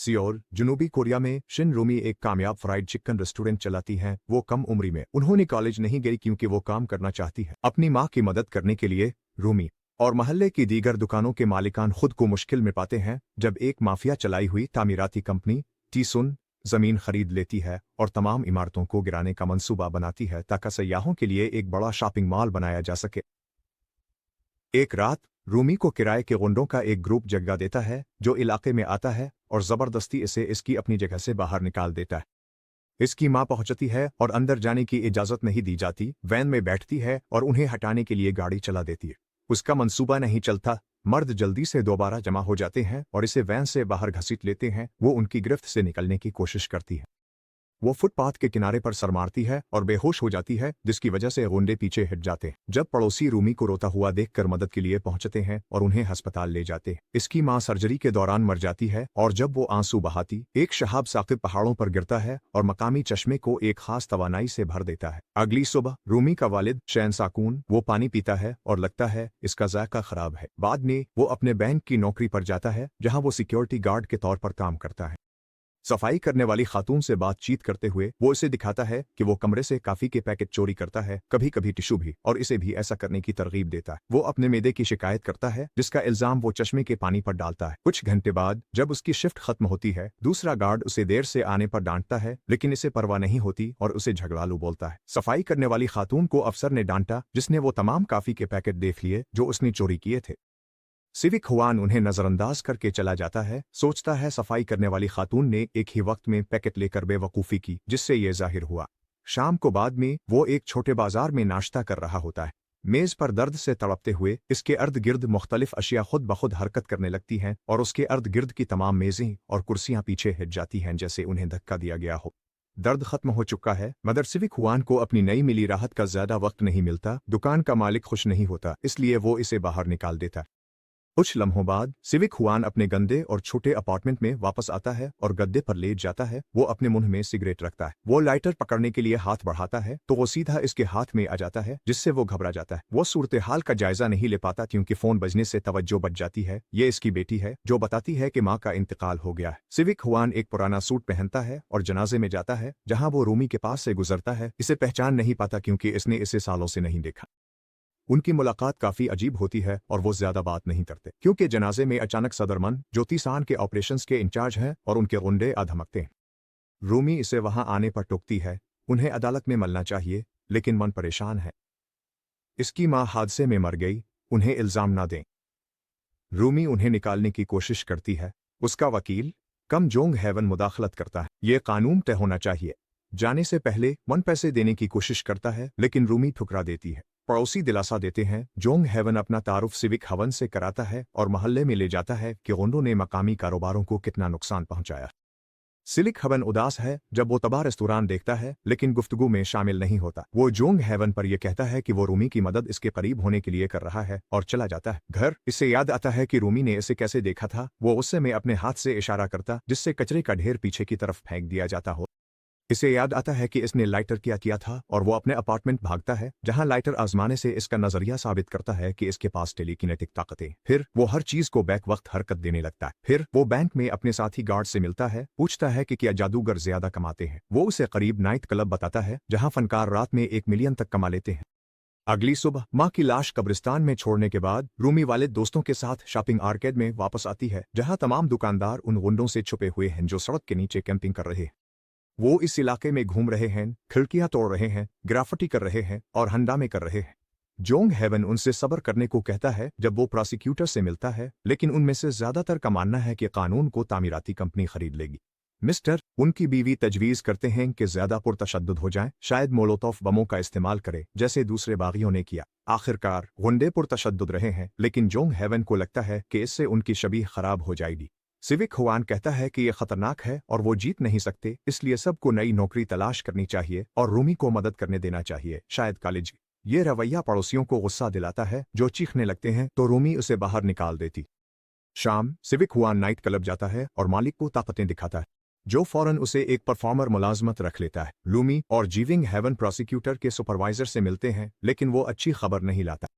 Seoul, जनूबी Korea में Shin Rumi एक कामयाब फ्राइड चिकन रेस्टोरेंट चलाती हैं। वो कम उम्री में उन्होंने कॉलेज नहीं गई क्योंकि वो काम करना चाहती है। अपनी माँ की मदद करने के लिए रूमी और महल्ले की दीगर दुकानों के मालिकान खुद को मुश्किल में पाते हैं जब एक माफिया चलाई हुई तामीराती कंपनी टीसुन जमीन खरीद लेती है और तमाम इमारतों को गिराने का मंसूबा बनाती है ताकि सयाहों के लिए एक बड़ा शॉपिंग मॉल बनाया जा सके। एक रात रूमी को किराए के गुंडों का एक ग्रुप जगह देता है जो इलाके में आता है और जबरदस्ती इसे इसकी अपनी जगह से बाहर निकाल देता है। इसकी मां पहुंचती है और अंदर जाने की इजाजत नहीं दी जाती, वैन में बैठती है और उन्हें हटाने के लिए गाड़ी चला देती है। उसका मंसूबा नहीं चलता, मर्द जल्दी से दोबारा जमा हो जाते हैं और इसे वैन से बाहर घसीट लेते हैं। वो उनकी गिरफ्त से निकलने की कोशिश करती है। वो फुटपाथ के किनारे पर सर मारती है और बेहोश हो जाती है, जिसकी वजह से गुंडे पीछे हट जाते हैं। जब पड़ोसी रूमी को रोता हुआ देखकर मदद के लिए पहुंचते हैं और उन्हें अस्पताल ले जाते हैं। इसकी मां सर्जरी के दौरान मर जाती है और जब वो आंसू बहाती एक शहाब साकिब पहाड़ों पर गिरता है और मकामी चश्मे को एक खास तवानाई से भर देता है। अगली सुबह रूमी का वालिद शैन साकून वो पानी पीता है और लगता है इसका जायका खराब है। बाद में वो अपने बैंक की नौकरी पर जाता है जहां वो सिक्योरिटी गार्ड के तौर पर काम करता है। सफाई करने वाली खातून से बातचीत करते हुए वो इसे दिखाता है कि वो कमरे से काफी के पैकेट चोरी करता है, कभी कभी टिश्यू भी, और इसे भी ऐसा करने की तरगीब देता है। वो अपने मेदे की शिकायत करता है जिसका इल्जाम वो चश्मे के पानी पर डालता है। कुछ घंटे बाद जब उसकी शिफ्ट खत्म होती है, दूसरा गार्ड उसे देर से आने पर डांटता है, लेकिन इसे परवाह नहीं होती और उसे झगड़ालू बोलता है। सफाई करने वाली खातून को अफसर ने डांटा जिसने वो तमाम काफी के पैकेट देख लिए जो उसने चोरी किए थे। सिविक हुआन उन्हें नजरअंदाज करके चला जाता है। सोचता है सफाई करने वाली खातून ने एक ही वक्त में पैकेट लेकर बेवकूफ़ी की, जिससे ये जाहिर हुआ। शाम को बाद में वो एक छोटे बाजार में नाश्ता कर रहा होता है। मेज पर दर्द से तड़पते हुए इसके अर्द गिर्द मुख्तलिफ अशिया खुद ब खुद हरकत करने लगती हैं और उसके अर्द गिर्द की तमाम मेज़ें और कुर्सियां पीछे हट जाती हैं जैसे उन्हें धक्का दिया गया हो। दर्द खत्म हो चुका है मगर सिविक हुआन को अपनी नई मिली राहत का ज्यादा वक्त नहीं मिलता। दुकान का मालिक खुश नहीं होता, इसलिए वो इसे बाहर निकाल देता। कुछ लम्हों बाद सिविक हुआन अपने गंदे और छोटे अपार्टमेंट में वापस आता है और गद्दे पर लेट जाता है। वो अपने मुंह में सिगरेट रखता है। वो लाइटर पकड़ने के लिए हाथ बढ़ाता है तो वो सीधा इसके हाथ में आ जाता है, जिससे वो घबरा जाता है। वो सूरत हाल का जायजा नहीं ले पाता क्योंकि फोन बजने से तवज्जो बच जाती है। ये इसकी बेटी है जो बताती है कि माँ का इंतकाल हो गया है। सिविक हुआन एक पुराना सूट पहनता है और जनाजे में जाता है जहाँ वो रूमी के पास से गुजरता है। इसे पहचान नहीं पाता क्योंकि इसने इसे सालों से नहीं देखा। उनकी मुलाकात काफी अजीब होती है और वो ज्यादा बात नहीं करते क्योंकि जनाजे में अचानक सदरमन जो तीसान के ऑपरेशंस के इंचार्ज हैं और उनके गुंडे आ धमकते हैं। रूमी इसे वहां आने पर टोकती है। उन्हें अदालत में मिलना चाहिए लेकिन मन परेशान है। इसकी मां हादसे में मर गई, उन्हें इल्जाम ना दें। रूमी उन्हें निकालने की कोशिश करती है। उसका वकील कम जोंग हेवन मुदाखलत करता है। ये कानून तय होना चाहिए। जाने से पहले मन पैसे देने की कोशिश करता है लेकिन रूमी ठुकरा देती है। पड़ोसी दिलासा देते हैं। जोंग हेवन अपना तारुफ सिविक हवन से कराता है और महल्ले में ले जाता है कि गुंडों ने मकामी कारोबारों को कितना नुकसान पहुंचाया। सिविक हवन उदास है जब वो तबाह रेस्तोरां देखता है लेकिन गुफ्तगू में शामिल नहीं होता। वो जोंग हेवन पर यह कहता है कि वो रूमी की मदद इसके करीब होने के लिए कर रहा है और चला जाता है घर। इससे याद आता है कि रूमी ने इसे कैसे देखा था। वो उससे में अपने हाथ से इशारा करता जिससे कचरे का ढेर पीछे की तरफ फेंक दिया जाता हो। इसे याद आता है कि इसने लाइटर क्या किया था और वो अपने अपार्टमेंट भागता है जहां लाइटर आजमाने से इसका नजरिया साबित करता है कि इसके पास टेलीकिनेटिक ताकतें। फिर वो हर चीज को बैक वक्त हरकत देने लगता है। फिर वो बैंक में अपने साथी गार्ड से मिलता है, पूछता है कि क्या जादूगर ज्यादा कमाते हैं। वो उसे करीब नाइट क्लब बताता है जहां फनकार रात में 1 मिलियन तक कमा लेते हैं। अगली सुबह माँ की लाश कब्रिस्तान में छोड़ने के बाद रूमी वाले दोस्तों के साथ शॉपिंग आर्केड में वापस आती है जहां तमाम दुकानदार उन गुंडों से छुपे हुए हैं जो सड़क के नीचे कैंपिंग कर रहे हैं। वो इस इलाके में घूम रहे हैं, खिड़कियां तोड़ रहे हैं, ग्राफिटी कर रहे हैं और हंगामे कर रहे हैं। जोंग हेवन उनसे सब्र करने को कहता है जब वो प्रोसिक्यूटर से मिलता है, लेकिन उनमें से ज्यादातर का मानना है कि कानून को तामीराती कंपनी खरीद लेगी। मिस्टर उनकी बीवी तजवीज करते हैं कि ज्यादा पुरतशद्दुद हो जाए, शायद मोलोतोव बमों का इस्तेमाल करे जैसे दूसरे बागियों ने किया। आखिरकार गुंडे पुरतशद्दुद रहे हैं लेकिन जोंग हेवन को लगता है कि इससे उनकी छवि खराब हो जाएगी। सिविक हुआन कहता है कि यह खतरनाक है और वो जीत नहीं सकते, इसलिए सबको नई नौकरी तलाश करनी चाहिए और रूमी को मदद करने देना चाहिए, शायद कॉलेज। ये रवैया पड़ोसियों को गुस्सा दिलाता है जो चीखने लगते हैं तो रूमी उसे बाहर निकाल देती। शाम सिविक हुआन नाइट क्लब जाता है और मालिक को ताकतें दिखाता है जो फौरन उसे एक परफॉर्मर मुलाजमत रख लेता है। लूमी और जीविंग हेवन प्रोसिक्यूटर के सुपरवाइजर से मिलते हैं लेकिन वो अच्छी खबर नहीं लाता।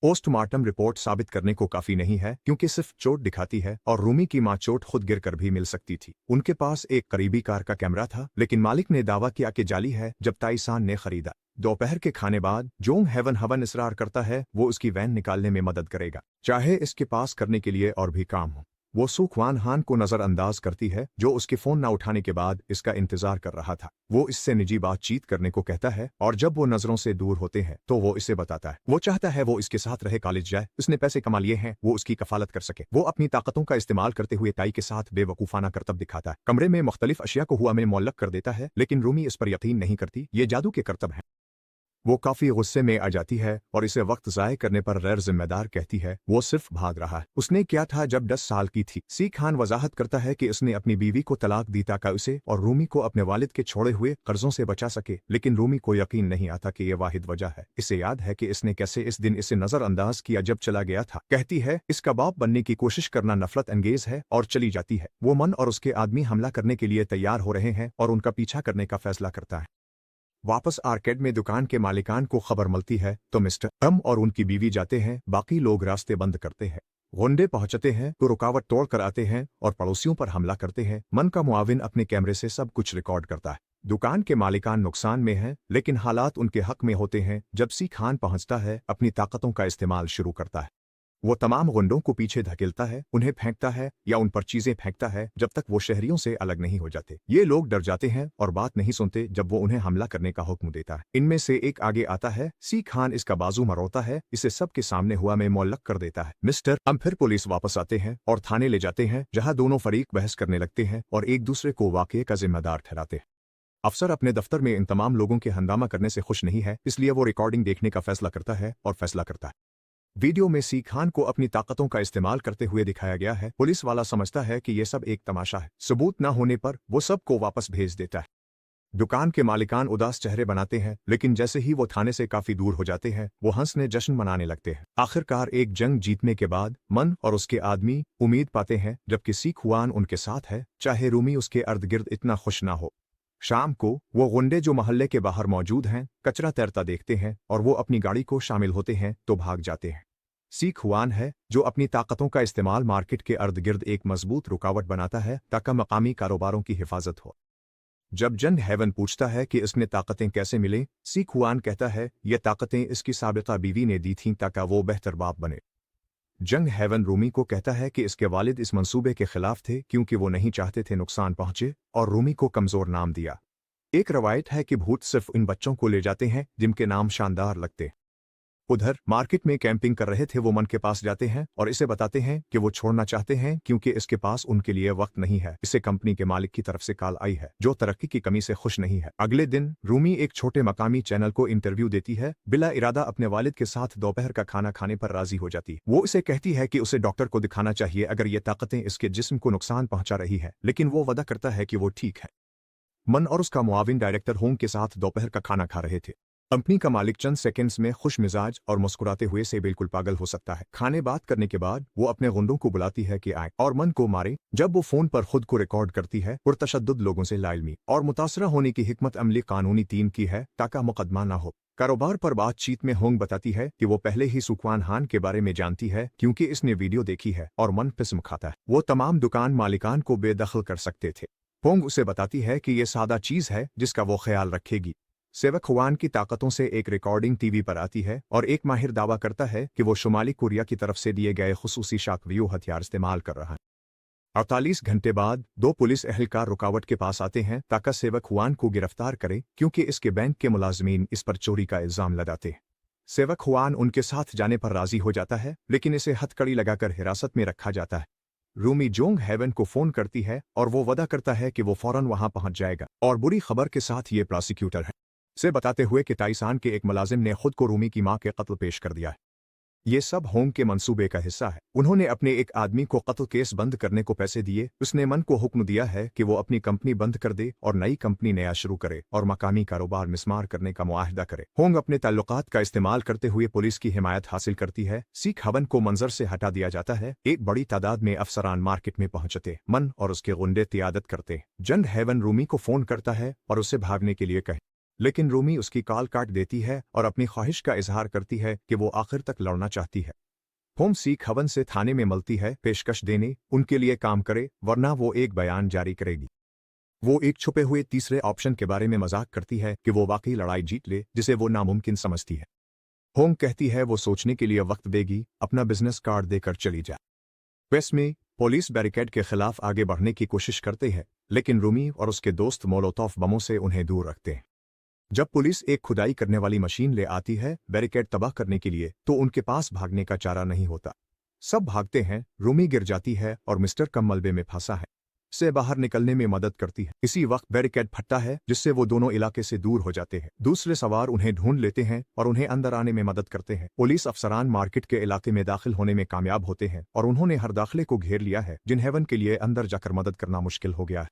पोस्टमार्टम रिपोर्ट साबित करने को काफी नहीं है क्योंकि सिर्फ चोट दिखाती है और रूमी की मां चोट खुद गिरकर भी मिल सकती थी। उनके पास एक करीबी कार का कैमरा था, लेकिन मालिक ने दावा किया कि जाली है जब ताइसान ने खरीदा। दोपहर के खाने बाद जोंग हेवन इसरार करता है वो उसकी वैन निकालने में मदद करेगा, चाहे इसके पास करने के लिए और भी काम हो। वो सू ख्वान हान को नजरअंदाज करती है जो उसके फोन न उठाने के बाद इसका इंतजार कर रहा था। वो इससे निजी बातचीत करने को कहता है और जब वो नजरों से दूर होते हैं तो वो इसे बताता है वो चाहता है वो इसके साथ रहे, कॉलेज जाए, उसने पैसे कमा लिए हैं, वो उसकी कफालत कर सके। वो अपनी ताकतों का इस्तेमाल करते हुए ताई के साथ बेवकूफाना करतब दिखाता है। कमरे में मुख्तलिफ अशिया को हुआ में मुअल्लक कर देता है, लेकिन रूमी इस पर यकीन नहीं करती, ये जादू के करतब हैं। वो काफी गुस्से में आ जाती है और इसे वक्त जाय करने पर गैर जिम्मेदार कहती है। वो सिर्फ भाग रहा है, उसने क्या था जब 10 साल की थी। सी खान वजाहत करता है कि उसने अपनी बीवी को तलाक दी ताकि उसे और रूमी को अपने वालिद के छोड़े हुए कर्जों से बचा सके, लेकिन रूमी को यकीन नहीं आता कि यह वाहिद वजह है। इसे याद है कि इसने कैसे इस दिन इसे नजरअंदाज किया जब चला गया था। कहती है इसका बाप बनने की कोशिश करना नफरत अंगेज है और चली जाती है। वो मन और उसके आदमी हमला करने के लिए तैयार हो रहे हैं और उनका पीछा करने का फैसला करता है। वापस आर्केड में दुकान के मालिकान को खबर मिलती है तो मिस्टर एम और उनकी बीवी जाते हैं, बाकी लोग रास्ते बंद करते हैं। गुंडे पहुंचते हैं तो रुकावट तोड़ कर आते हैं और पड़ोसियों पर हमला करते हैं। मन का मुआविन अपने कैमरे से सब कुछ रिकॉर्ड करता है। दुकान के मालिकान नुकसान में हैं, लेकिन हालात उनके हक में होते हैं। जब सी खान पहुंचता है अपनी ताकतों का इस्तेमाल शुरू करता है। वो तमाम गुंडों को पीछे धकेलता है, उन्हें फेंकता है या उन पर चीजें फेंकता है जब तक वो शहरियों से अलग नहीं हो जाते। ये लोग डर जाते हैं और बात नहीं सुनते जब वो उन्हें हमला करने का हुक्म देता है। इनमें से एक आगे आता है, सी खान इसका बाजू मरोता है, इसे सबके सामने हुआ में मुअल्लक कर देता है। मिस्टर हम फिर पुलिस वापस आते हैं और थाने ले जाते हैं, जहां दोनों फरीक बहस करने लगते हैं और एक दूसरे को वाकये का जिम्मेदार ठहराते हैं। अफसर अपने दफ्तर में इन तमाम लोगों के हंगामा करने से खुश नहीं है, इसलिए वो रिकॉर्डिंग देखने का फैसला करता है और फैसला करता है। वीडियो में सी खान को अपनी ताकतों का इस्तेमाल करते हुए दिखाया गया है। पुलिस वाला समझता है कि यह सब एक तमाशा है। सबूत न होने पर वो सबको वापस भेज देता है। दुकान के मालिकान उदास चेहरे बनाते हैं, लेकिन जैसे ही वो थाने से काफी दूर हो जाते हैं वो हंसने जश्न मनाने लगते हैं। आखिरकार एक जंग जीतने के बाद मन और उसके आदमी उम्मीद पाते हैं, जबकि सी खुआन उनके साथ है, चाहे रूमी उसके अर्द गिर्द इतना खुश ना हो। शाम को वो गुंडे जो मोहल्ले के बाहर मौजूद हैं कचरा तैरता देखते हैं और वो अपनी गाड़ी को शामिल होते हैं तो भाग जाते हैं। सी खुआन है जो अपनी ताकतों का इस्तेमाल मार्केट के अर्द गिर्द एक मजबूत रुकावट बनाता है ताकि मकामी कारोबारों की हिफाजत हो। जब जंग हेवन पूछता है कि इसने ताकतें कैसे मिले, सी खुआन कहता है ये ताकतें इसकी साबिता बीवी ने दी थीं ताकि वो बेहतर बाप बने। जंग हेवन रूमी को कहता है कि इसके वालिद इस मंसूबे के खिलाफ थे क्योंकि वो नहीं चाहते थे नुकसान पहुंचे और रूमी को कमजोर नाम दिया। एक रवायत है कि भूत सिर्फ इन बच्चों को ले जाते हैं जिनके नाम शानदार लगते। उधर मार्केट में कैंपिंग कर रहे थे वो मन के पास जाते हैं और इसे बताते हैं कि वो छोड़ना चाहते हैं क्योंकि इसके पास उनके लिए वक्त नहीं है। इसे कंपनी के मालिक की तरफ से कॉल आई है जो तरक्की की कमी से खुश नहीं है। अगले दिन रूमी एक छोटे मकामी चैनल को इंटरव्यू देती है। बिला इरादा अपने वालिद के साथ दोपहर का खाना खाने पर राजी हो जाती। वो इसे कहती है कि उसे डॉक्टर को दिखाना चाहिए अगर ये ताकतें इसके जिस्म को नुकसान पहुंचा रही है, लेकिन वो वादा करता है कि वो ठीक है। मन और उसका मुआविन डायरेक्टर होंग के साथ दोपहर का खाना खा रहे थे। कंपनी का मालिक चंद सेकंड्स में खुश मिजाज और मुस्कुराते हुए से बिल्कुल पागल हो सकता है। खाने बात करने के बाद वो अपने गुंडों को बुलाती है कि आए और मन को मारे। जब वो फोन पर खुद को रिकॉर्ड करती है, पुरतशद्दुद लोगों से लाइलमी और मुतासरा होने की हिकमत अमली कानूनी टीम की है ताकि मुकदमा ना हो। कारोबार पर बातचीत में होंग बताती है कि वो पहले ही सुकवान हान के बारे में जानती है क्योंकि इसने वीडियो देखी है और मन पिस्म खाता है। वो तमाम दुकान मालिकान को बेदखल कर सकते थे। होंग उसे बताती है कि ये सादा चीज है जिसका वो ख्याल रखेगी। सेवक खुआन की ताकतों से एक रिकॉर्डिंग टीवी पर आती है और एक माहिर दावा करता है कि वो शुमाली कोरिया की तरफ से दिए गए खुसूसी शाकव्यूह हथियार इस्तेमाल कर रहा है। 48 घंटे बाद 2 पुलिस एहलकार रुकावट के पास आते हैं ताकि सेवक खुआन को गिरफ्तार करे क्योंकि इसके बैंक के मुलाजमीन इस पर चोरी का इल्जाम लगाते हैं। सेवक खुआन उनके साथ जाने पर राजी हो जाता है, लेकिन इसे हथकड़ी लगाकर हिरासत में रखा जाता है। रूमी जोंग हेवन को फोन करती है और वो वादा करता है कि वो फौरन वहां पहुंच जाएगा और बुरी खबर के साथ ये प्रोसिक्यूटर है से बताते हुए कि ताइसान के एक मुलाजिम ने खुद को रूमी की मां के कत्ल पेश कर दिया है। ये सब होंग के मंसूबे का हिस्सा है। उन्होंने अपने एक आदमी को कत्ल केस बंद करने को पैसे दिए। उसने मन को हुक्म दिया है कि वो अपनी कंपनी बंद कर दे और नई कंपनी नया शुरू करे और मकामी कारोबार मिसमार करने का मुआहदा करे। होंग अपने ताल्लुकात का इस्तेमाल करते हुए पुलिस की हिमायत हासिल करती है। सीख हवन को मंजर से हटा दिया जाता है। एक बड़ी तादाद में अफसरान मार्केट में पहुंचते। मन और उसके गुंडे क़ियादत करते। जंग हेवन रूमी को फोन करता है और उसे भागने के लिए कहे। लेकिन रूमी उसकी कॉल काट देती है और अपनी ख्वाहिश का इजहार करती है कि वो आखिर तक लड़ना चाहती है। होम सीख हवन से थाने में मिलती है पेशकश देने उनके लिए काम करे वरना वो एक बयान जारी करेगी। वो एक छुपे हुए तीसरे ऑप्शन के बारे में मजाक करती है कि वो वाकई लड़ाई जीत ले जिसे वो नामुमकिन समझती है। होम कहती है वो सोचने के लिए वक्त देगी, अपना बिजनेस कार्ड देकर चली जाए। वेस्ट में पुलिस बैरिकेड के खिलाफ आगे बढ़ने की कोशिश करते हैं, लेकिन रूमी और उसके दोस्त मोलोतोफ बमों से उन्हें दूर रखते हैं। जब पुलिस एक खुदाई करने वाली मशीन ले आती है बैरिकेड तबाह करने के लिए, तो उनके पास भागने का चारा नहीं होता। सब भागते हैं, रूमी गिर जाती है और मिस्टर कम मलबे में फंसा है से बाहर निकलने में मदद करती है। इसी वक्त बैरिकेड फटता है जिससे वो दोनों इलाके से दूर हो जाते हैं। दूसरे सवार उन्हें ढूंढ लेते हैं और उन्हें अंदर आने में मदद करते हैं। पुलिस अफसरान मार्केट के इलाके में दाखिल होने में कामयाब होते हैं और उन्होंने हर दाखिले को घेर लिया है जिन हेवन के लिए अंदर जाकर मदद करना मुश्किल हो गया है।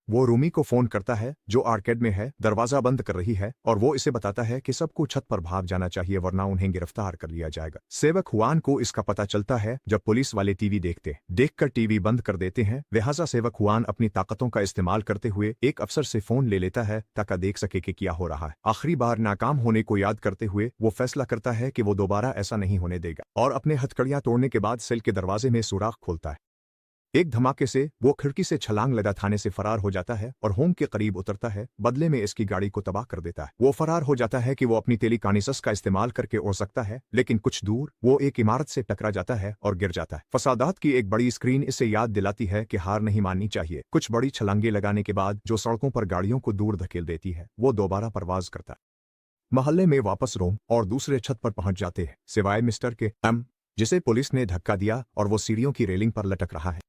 वो रूमी को फोन करता है जो आर्केड में है, दरवाजा बंद कर रही है और वो इसे बताता है कि सबको छत पर भाग जाना चाहिए वरना उन्हें गिरफ्तार कर लिया जाएगा। सेवक हुआन को इसका पता चलता है जब पुलिस वाले टीवी देखकर टीवी बंद कर देते हैं। लिहाजा सेवक हुआन अपनी ताकतों का इस्तेमाल करते हुए एक अफसर से फोन ले लेता है ताकि देख सके कि क्या हो रहा है। आखिरी बार नाकाम होने को याद करते हुए वो फैसला करता है कि वो दोबारा ऐसा नहीं होने देगा और अपने हथकड़ियां तोड़ने के बाद सेल के दरवाजे में सुराख खोलता है। एक धमाके से वो खिड़की से छलांग लगा थाने से फरार हो जाता है और होम के करीब उतरता है, बदले में इसकी गाड़ी को तबाह कर देता है। वो फरार हो जाता है कि वो अपनी टेलीकाइनेसिस का इस्तेमाल करके उड़ सकता है, लेकिन कुछ दूर वो एक इमारत से टकरा जाता है और गिर जाता है। फसादात की एक बड़ी स्क्रीन इसे याद दिलाती है कि हार नहीं माननी चाहिए। कुछ बड़ी छलांगे लगाने के बाद जो सड़कों पर गाड़ियों को दूर धकेल देती है, वो दोबारा परवाज करता है। मोहल्ले में वापस रूम और दूसरे छत पर पहुंच जाते हैं, सिवाय मिस्टर के जिसे पुलिस ने धक्का दिया और वो सीढ़ियों की रेलिंग पर लटक रहा है।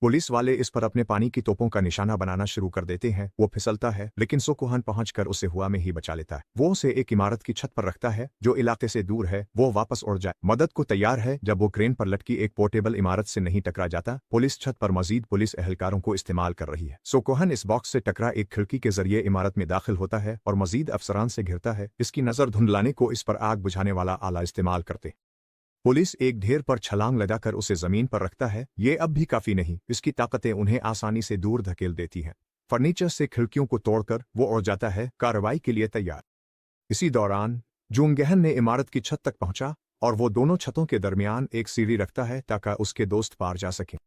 पुलिस वाले इस पर अपने पानी की तोपों का निशाना बनाना शुरू कर देते हैं। वो फिसलता है लेकिन सोकोहन पहुंचकर उसे हुआ में ही बचा लेता है। वो उसे एक इमारत की छत पर रखता है जो इलाके से दूर है। वो वापस उड़ जाए मदद को तैयार है जब वो क्रेन पर लटकी एक पोर्टेबल इमारत से नहीं टकरा जाता। पुलिस छत पर मजीद पुलिस एहलकारों को इस्तेमाल कर रही है। सोकोहन इस बॉक्स से टकरा एक खिड़की के जरिए इमारत में दाखिल होता है और मजीद अफसरान से घिरता है। इसकी नजर धुंधलाने को इस पर आग बुझाने वाला आला इस्तेमाल करते। पुलिस एक ढेर पर छलांग लगाकर उसे जमीन पर रखता है। ये अब भी काफी नहीं, इसकी ताकतें उन्हें आसानी से दूर धकेल देती हैं। फर्नीचर से खिड़कियों को तोड़कर वो उड़ जाता है, कार्रवाई के लिए तैयार। इसी दौरान जूंगहन ने इमारत की छत तक पहुंचा और वो दोनों छतों के दरमियान एक सीढ़ी रखता है ताकि उसके दोस्त पार जा सकें।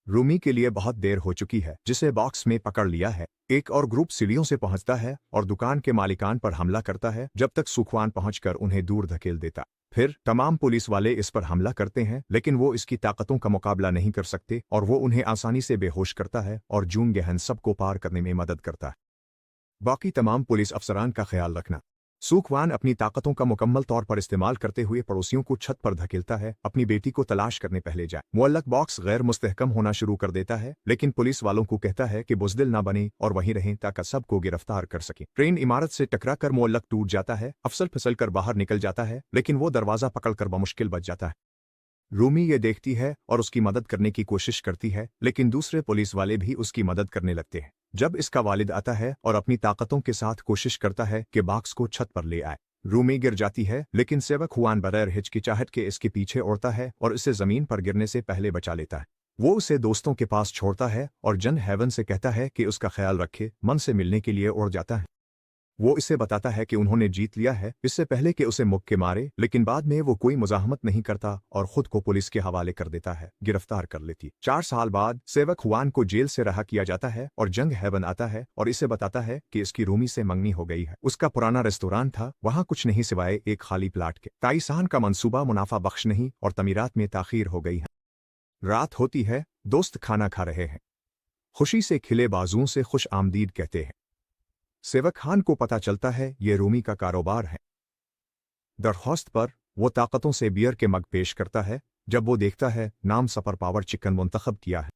रूमी के लिए बहुत देर हो चुकी है, जिसे बॉक्स में पकड़ लिया है। एक और ग्रुप सीढ़ियों से पहुंचता है और दुकान के मालिकान पर हमला करता है जब तक सुखवान पहुंचकर उन्हें दूर धकेल देता। फिर तमाम पुलिस वाले इस पर हमला करते हैं, लेकिन वो इसकी ताकतों का मुकाबला नहीं कर सकते और वो उन्हें आसानी से बेहोश करता है और जूंगहन सबको पार करने में मदद करता है। बाकी तमाम पुलिस अफसरान का ख्याल रखना। सुखवान अपनी ताकतों का मुकम्मल तौर पर इस्तेमाल करते हुए पड़ोसियों को छत पर धकेलता है। अपनी बेटी को तलाश करने पहले जाए। मुअल्लक बॉक्स गैर मुस्तहकम होना शुरू कर देता है, लेकिन पुलिस वालों को कहता है कि बुज़दिल ना बने और वहीं रहें ताकि सबको गिरफ्तार कर सके। ट्रेन इमारत से टकरा कर मुअल्लक टूट जाता है। अफसर फिसल कर बाहर निकल जाता है, लेकिन वो दरवाजा पकड़कर बमुश्किल बच जाता है। रूमी ये देखती है और उसकी मदद करने की कोशिश करती है, लेकिन दूसरे पुलिस वाले भी उसकी मदद करने लगते हैं। जब इसका वालिद आता है और अपनी ताकतों के साथ कोशिश करता है कि बॉक्स को छत पर ले आए, रूमी गिर जाती है, लेकिन सेवक हुआन बगैर हिचकिचाहट के इसके पीछे उड़ता है और इसे जमीन पर गिरने से पहले बचा लेता है। वो उसे दोस्तों के पास छोड़ता है और जन हेवन से कहता है कि उसका ख्याल रखे। मन से मिलने के लिए उड़ जाता है। वो इसे बताता है कि उन्होंने जीत लिया है, इससे पहले कि उसे मुक्के मारे, लेकिन बाद में वो कोई मुजाहमत नहीं करता और खुद को पुलिस के हवाले कर देता है। गिरफ्तार कर लेती। 4 साल बाद सेवक हुआन को जेल से रहा किया जाता है और जंग हेवन आता है और इसे बताता है कि इसकी रूमी से मंगनी हो गई है। उसका पुराना रेस्टोरेंट था, वहाँ कुछ नहीं सिवाय एक खाली प्लाट के। ताइसान का मंसूबा मुनाफा बख्श नहीं और तमीरात में ताखीर हो गई है। रात होती है, दोस्त खाना खा रहे हैं। खुशी से खिले बाजुओं से खुश आमदीद कहते हैं। सेवक खान को पता चलता है ये रूमी का कारोबार है। दरख्वास्त पर वो ताकतों से बियर के मग पेश करता है। जब वो देखता है नाम सुपर पावर चिकन मुंतखब किया है।